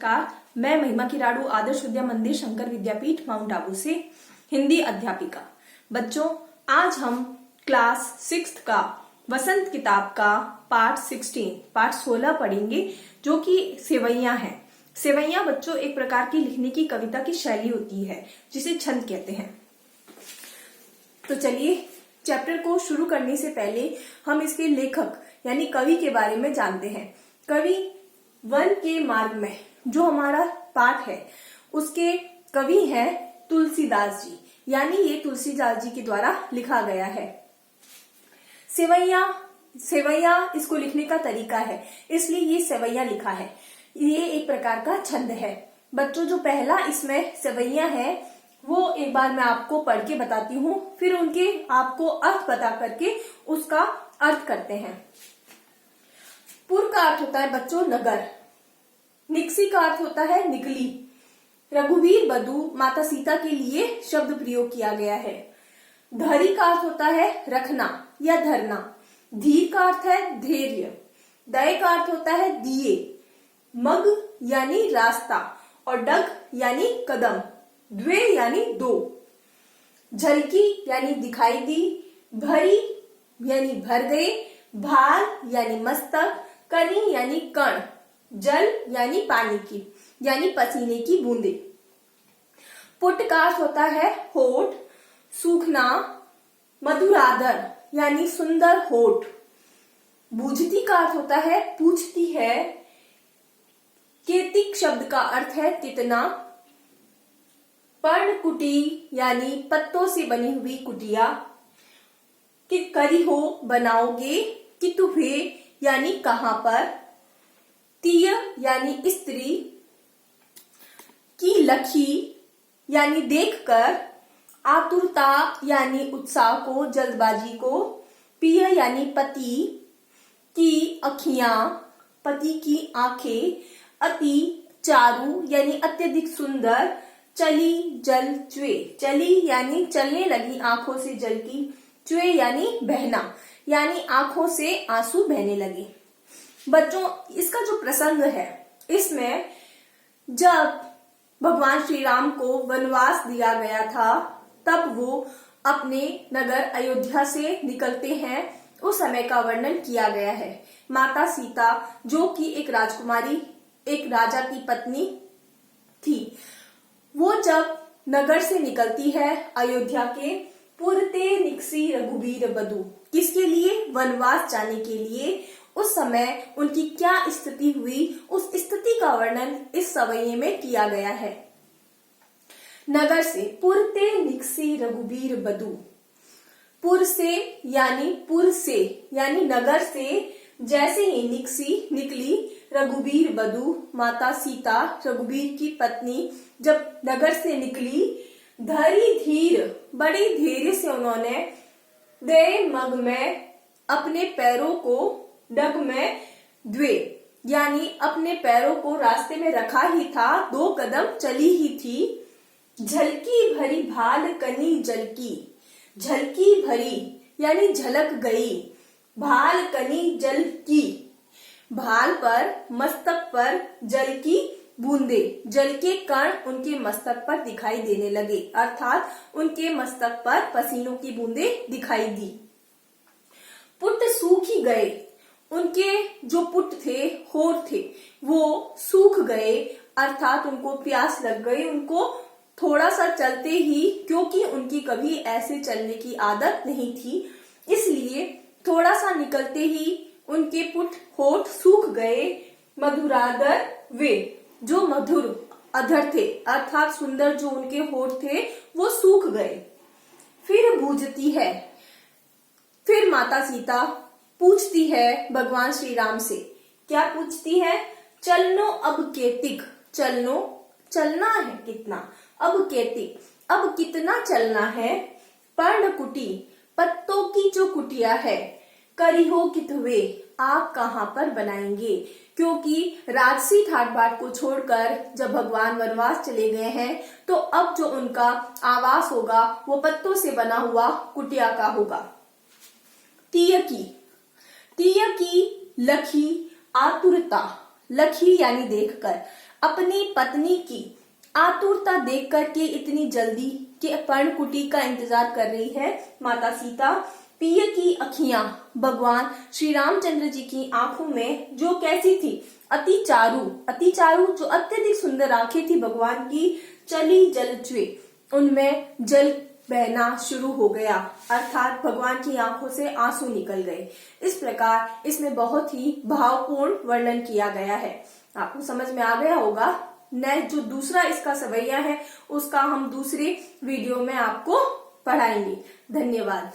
नमस्कार, मैं महिमा किराड़ू आदर्श विद्या मंदिर शंकर विद्यापीठ माउंट आबू से हिंदी अध्यापिका। बच्चों, आज हम क्लास 6 का वसंत किताब का पाठ 16 पढ़ेंगे, जो कि सेवैया है। सेवैया बच्चों एक प्रकार की लिखने की कविता की शैली होती है, जिसे छंद कहते हैं। तो चलिए, चैप्टर को शुरू करने से पहले हम इसके लेखक यानी कवि के बारे में जानते हैं। कवि वन के मार्ग में जो हमारा पाठ है, उसके कवि हैं तुलसीदास जी, यानी ये तुलसीदास जी के द्वारा लिखा गया है। सेवैया इसको लिखने का तरीका है, इसलिए ये सेवैया लिखा है। ये एक प्रकार का छंद है। बच्चों, जो पहला इसमें सेवैया है वो एक बार मैं आपको पढ़ के बताती हूँ, फिर उनके आपको अर्थ बता करके उसका अर्थ करते हैं। पुर का अर्थ होता है बच्चों नगर, निक्सी का अर्थ होता है निकली, रघुवीर बधू माता सीता के लिए शब्द प्रयोग किया गया है। धरी का अर्थ होता है रखना या धरना, धीर का अर्थ है धैर्य, दय का अर्थ होता है दिए, मग यानी रास्ता और डग यानी कदम, द्वे यानी दो, झलकी यानी दिखाई दी, भरी यानी भर गए, भाल यानी मस्तक, कनी यानी कण, जल यानी पानी की यानी पसीने की बूंदे। पुट का अर्थ होता है होठ, सूखना, मधुरादर यानी सुंदर होठ। बूझती का अर्थ होता है पूछती है। केतिक शब्द का अर्थ है कितना। पर्णकुटी यानी पत्तों से बनी हुई कुटिया। कि करी हो बनाओगे, कितुहे यानी कहां पर, तीय यानी स्त्री, की लखी यानी देखकर, आतुरता यानी उत्साह को, जल्दबाजी को, पिय यानी पति, की अखियां पति की आंखें, अति चारु यानी अत्यधिक सुंदर, चली जल च्वे, चली यानी चलने लगी आंखों से जल की, च्वे यानी बहना यानी आंखों से आंसू बहने लगे। बच्चों, इसका जो प्रसंग है, इसमें जब भगवान श्री राम को वनवास दिया गया था, तब वो अपने नगर अयोध्या से निकलते हैं, उस समय का वर्णन किया गया है। माता सीता, जो कि एक राजकुमारी, एक राजा की पत्नी थी, वो जब नगर से निकलती है अयोध्या के, पुरते निक्सी रघुवीर बधू, किसके लिए? वनवास जाने के लिए। उस समय उनकी क्या स्थिति हुई, उस स्थिति का वर्णन इस सवैये में किया गया है। नगर से, पुरते निक्सी रघुवीर बधू, पुर से यानी नगर से जैसे ही निक्सी निकली, रघुवीर बधू माता सीता, रघुवीर की पत्नी जब नगर से निकली, धरी धीर बड़े धैर्य से उन्होंने, दे मग में अपने पैरों को, डग में द्वे यानी अपने पैरों को रास्ते में रखा ही था, 2 कदम चली ही थी, झलकी भरी भाल कनी जलकी, झलकी भरी यानी झलक गई, भाल कनी जल की, भाल पर मस्तक पर जल की बूंदे, जल के कण उनके मस्तक पर दिखाई देने लगे, अर्थात उनके मस्तक पर पसीनों की बूंदे दिखाई दी। पुट सूख ही गए, उनके जो पुट थे, होठ थे, वो सूख गए, अर्थात उनको प्यास लग गई। उनको थोड़ा सा चलते ही, क्योंकि उनकी कभी ऐसे चलने की आदत नहीं थी, इसलिए थोड़ा सा निकलते ही उनके पुट होठ सूख गए। मधुरादर वे, जो मधुर अधर थे, अर्थात सुंदर जो उनके होठ थे, वो सूख गए। फिर बूझती है, फिर माता सीता पूछती है भगवान श्री राम से। क्या पूछती है? चलनो अब केतिक, चलना है कितना, अब केतिक, अब कितना चलना है, पर्णकुटी पत्तों की जो कुटिया है, करी हो कितवे आप कहां पर बनाएंगे, क्योंकि राजसी ठाट बाट को छोड़कर जब भगवान वनवास चले गए हैं, तो अब जो उनका आवास होगा वो पत्तों से बना हुआ कुटिया का होगा। तीय की लखी आतुरता, लखी यानी देखकर, अपनी पत्नी की आतुरता देख कर के इतनी जल्दी के पर्णकुटी का इंतजार कर रही है माता सीता। पिय की अखियां भगवान श्री रामचंद्र जी की आंखों में जो कैसी थी, अति चारू जो अत्यधिक सुंदर आंखें थी भगवान की, चली जलचुए, उनमें जल बहना शुरू हो गया, अर्थात भगवान की आंखों से आंसू निकल गए। इस प्रकार इसमें बहुत ही भावपूर्ण वर्णन किया गया है। आपको समझ में आ गया होगा। नेक्स्ट जो दूसरा इसका सवैया है उसका हम दूसरे वीडियो में आपको पढ़ाएंगे। धन्यवाद।